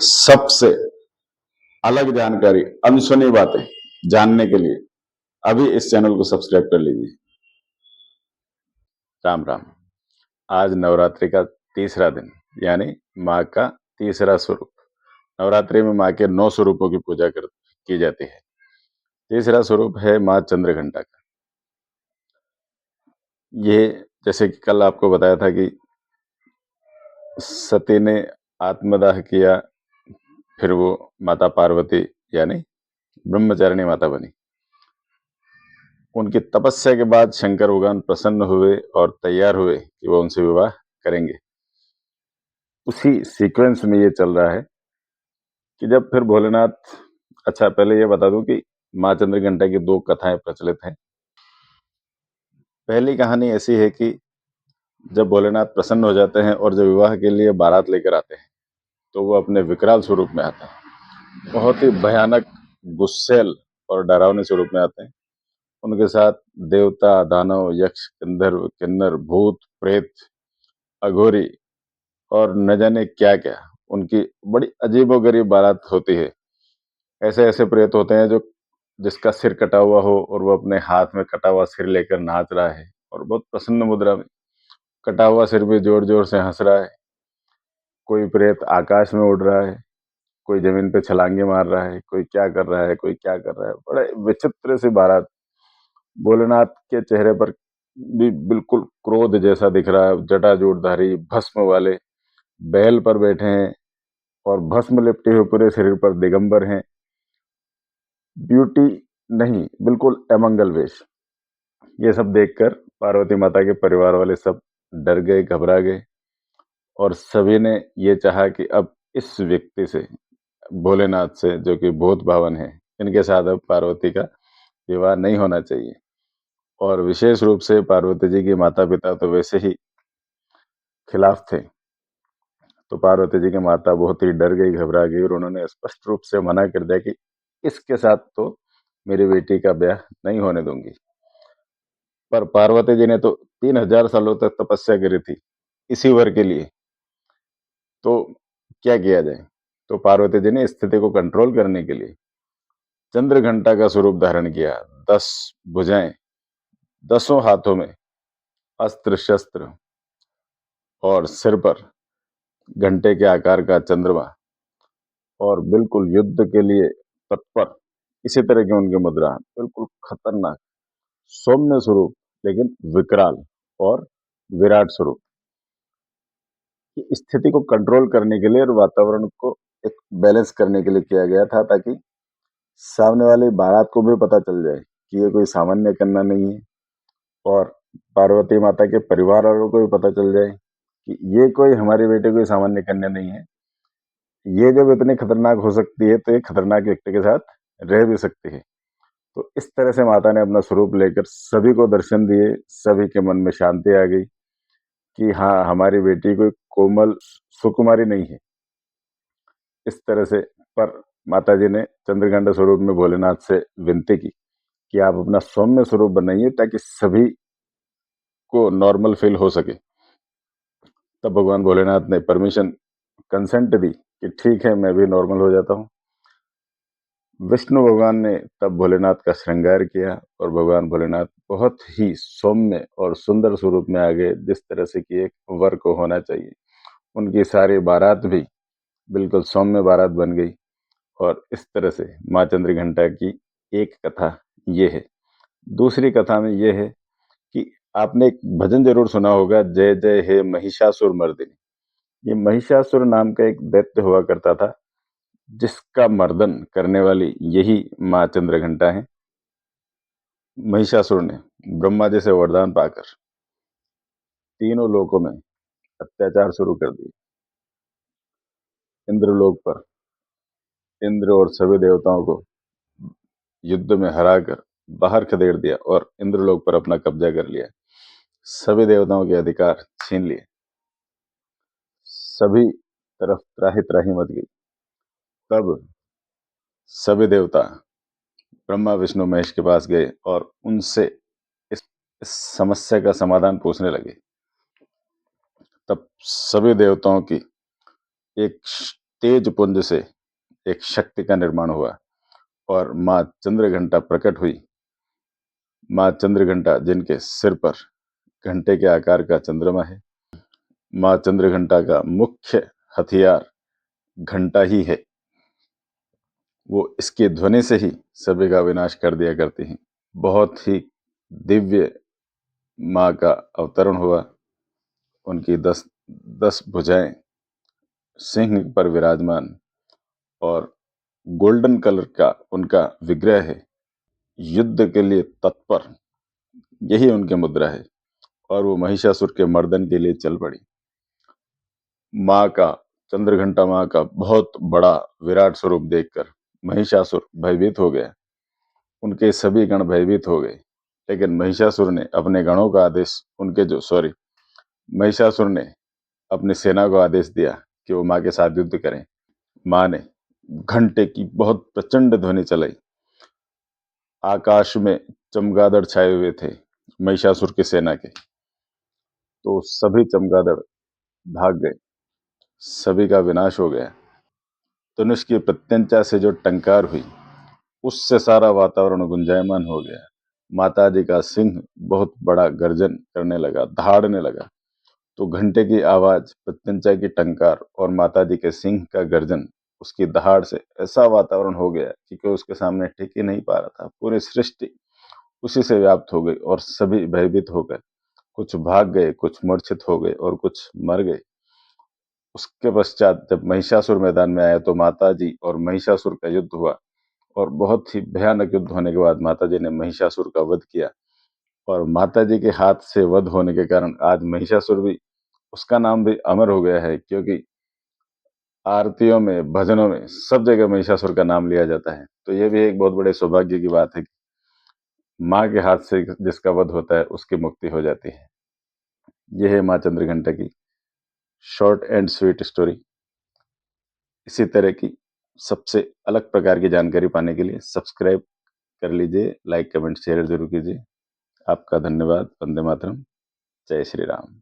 सबसे अलग जानकारी, अनसुनी बातें जानने के लिए अभी इस चैनल को सब्सक्राइब कर लीजिए। राम राम। आज नवरात्रि का तीसरा दिन, यानी माँ का तीसरा स्वरूप। नवरात्रि में माँ के 9 स्वरूपों की पूजा की जाती है। तीसरा स्वरूप है माँ चंद्रघंटा का। ये जैसे कि कल आपको बताया था कि सती ने आत्मदाह किया, फिर वो माता पार्वती यानी ब्रह्मचारिणी माता बनी। उनकी तपस्या के बाद शंकर भगवान प्रसन्न हुए और तैयार हुए कि वो उनसे विवाह करेंगे। उसी सीक्वेंस में ये चल रहा है कि जब फिर भोलेनाथ, अच्छा पहले ये बता दूं कि माँ चंद्रघंटा की 2 कथाएं प्रचलित हैं। पहली कहानी ऐसी है कि जब भोलेनाथ प्रसन्न हो जाते हैं और जब विवाह के लिए बारात लेकर आते हैं तो वो अपने विकराल स्वरूप में आते हैं। बहुत ही भयानक, गुस्सैल और डरावने स्वरूप में आते हैं। उनके साथ देवता, दानव, यक्ष, गंधर्व, किन्नर, भूत, प्रेत, अघोरी और न जाने क्या क्या। उनकी बड़ी अजीबोगरीब बारात होती है। ऐसे ऐसे प्रेत होते हैं जो जिसका सिर कटा हुआ हो और वो अपने हाथ में कटा हुआ सिर लेकर नाच रहा है और बहुत प्रसन्न मुद्रा में कटा हुआ सिर भी जोर जोर से हंस रहा है। कोई प्रेत आकाश में उड़ रहा है, कोई जमीन पे छलांगे मार रहा है, कोई क्या कर रहा है, कोई क्या कर रहा है। बड़े विचित्र सी बारात। भोलेनाथ के चेहरे पर भी बिल्कुल क्रोध जैसा दिख रहा है। जटाजूटधारी भस्म वाले बैल पर बैठे हैं और भस्म लिपटे हुए पूरे शरीर पर दिगंबर हैं। ब्यूटी नहीं, बिल्कुल अमंगल वेश। ये सब देखकर पार्वती माता के परिवार वाले सब डर गए, घबरा गए और सभी ने ये चाहा कि अब इस व्यक्ति से, भोलेनाथ से जो कि भूत भावन है, इनके साथ अब पार्वती का विवाह नहीं होना चाहिए। और विशेष रूप से पार्वती जी के माता पिता तो वैसे ही खिलाफ थे। तो पार्वती जी की माता बहुत ही डर गई, घबरा गई और उन्होंने स्पष्ट रूप से मना कर दिया कि इसके साथ तो मेरी बेटी का ब्याह नहीं होने दूंगी। पर पार्वती जी ने तो 3000 सालों तक तपस्या करी थी इसी वर के लिए, तो क्या किया जाए। तो पार्वती जी ने स्थिति को कंट्रोल करने के लिए चंद्रघंटा का स्वरूप धारण किया। 10 भुजाएं, 10 हाथों में अस्त्र शस्त्र और सिर पर घंटे के आकार का चंद्रमा और बिल्कुल युद्ध के लिए तत्पर। इसी तरह की उनकी मुद्रा, बिल्कुल खतरनाक, सौम्य स्वरूप लेकिन विकराल और विराट स्वरूप। कि स्थिति को कंट्रोल करने के लिए और वातावरण को एक बैलेंस करने के लिए किया गया था, ताकि सामने वाली बारात को भी पता चल जाए कि ये कोई सामान्य कन्या नहीं है और पार्वती माता के परिवार वालों को भी पता चल जाए कि ये कोई, हमारी बेटी कोई सामान्य कन्या नहीं है। ये जब इतनी खतरनाक हो सकती है तो एक खतरनाक व्यक्ति के साथ रह भी सकती है। तो इस तरह से माता ने अपना स्वरूप लेकर सभी को दर्शन दिए। सभी के मन में शांति आ गई कि हाँ, हमारी बेटी कोई कोमल सुकुमारी नहीं है। इस तरह से पर माता जी ने चंद्रघंटा स्वरूप में भोलेनाथ से विनती की कि आप अपना सौम्य स्वरूप बनाइए ताकि सभी को नॉर्मल फील हो सके। तब भगवान भोलेनाथ ने परमिशन, कंसेंट दी कि ठीक है, मैं भी नॉर्मल हो जाता हूँ। विष्णु भगवान ने तब भोलेनाथ का श्रृंगार किया और भगवान भोलेनाथ बहुत ही सौम्य और सुंदर स्वरूप में आ गए, जिस तरह से कि एक वर को होना चाहिए। उनकी सारी बारात भी बिल्कुल सौम्य बारात बन गई। और इस तरह से माँ चंद्रघंटा की एक कथा ये है। दूसरी कथा में ये है कि आपने एक भजन जरूर सुना होगा, जय जय हे महिषासुर मर्दिनी। ये महिषासुर नाम का एक दैत्य हुआ करता था, जिसका मर्दन करने वाली यही माँ चंद्रघंटा है। महिषासुर ने ब्रह्मा जी से वरदान पाकर तीनों लोकों में अत्याचार शुरू कर दिए। इंद्रलोक पर इंद्र और सभी देवताओं को युद्ध में हराकर बाहर खदेड़ दिया और इंद्रलोक पर अपना कब्जा कर लिया। सभी देवताओं के अधिकार छीन लिए। सभी तरफ त्राही त्राही मच गई। तब सभी देवता ब्रह्मा विष्णु महेश के पास गए और उनसे इस, इस समस्या का समाधान पूछने लगे। तब सभी देवताओं की एक तेज पुंज से एक शक्ति का निर्माण हुआ और माँ चंद्रघंटा प्रकट हुई। माँ चंद्रघंटा जिनके सिर पर घंटे के आकार का चंद्रमा है। माँ चंद्रघंटा का मुख्य हथियार घंटा ही है। वो इसकी ध्वनि से ही सभी का विनाश कर दिया करती हैं। बहुत ही दिव्य माँ का अवतरण हुआ। उनकी 10 भुजाएं सिंह पर विराजमान और गोल्डन कलर का उनका विग्रह है। युद्ध के लिए तत्पर, यही उनकी मुद्रा है। और वो महिषासुर के मर्दन के लिए चल पड़ी। माँ का, चंद्रघंटा माँ का बहुत बड़ा विराट स्वरूप देखकर महिषासुर भयभीत हो गया। उनके सभी गण भयभीत हो गए। लेकिन महिषासुर ने अपने गणों का आदेश, महिषासुर ने अपनी सेना को आदेश दिया कि वो माँ के साथ युद्ध करें। माँ ने घंटे की बहुत प्रचंड ध्वनि चलाई। आकाश में चमगादड़ छाए हुए थे महिषासुर की सेना के। तो सभी चमगादड़ भाग गए, सभी का विनाश हो गया। धनुष की प्रत्यंचा से जो टंकार हुई, उससे सारा वातावरण गुंजायमान हो गया। माता जी का सिंह बहुत बड़ा गर्जन करने लगा, दहाड़ने लगा। तो घंटे की आवाज, प्रत्यंचा की टंकार और माता जी के सिंह का गर्जन, उसकी दहाड़ से ऐसा वातावरण हो गया कि कोई उसके सामने टिक ही नहीं पा रहा था। पूरी सृष्टि उसी से व्याप्त हो गई और सभी भयभीत हो गए। कुछ भाग गए, कुछ मूर्छित हो गए और कुछ मर गए। उसके पश्चात जब महिषासुर मैदान में आया तो माता जी और महिषासुर का युद्ध हुआ और बहुत ही भयानक युद्ध होने के बाद माता जी ने महिषासुर का वध किया। और माता जी के हाथ से वध होने के कारण आज महिषासुर भी, उसका नाम भी अमर हो गया है, क्योंकि आरतियों में, भजनों में सब जगह महिषासुर का नाम लिया जाता है। तो ये भी एक बहुत बड़े सौभाग्य की बात है कि माँ के हाथ से जिसका वध होता है उसकी मुक्ति हो जाती है। यह है माँ चंद्रघंटा की शॉर्ट एंड स्वीट स्टोरी। इसी तरह की सबसे अलग प्रकार की जानकारी पाने के लिए सब्सक्राइब कर लीजिए, लाइक कमेंट शेयर जरूर कीजिए। आपका धन्यवाद। वंदे मातरम। जय श्री राम।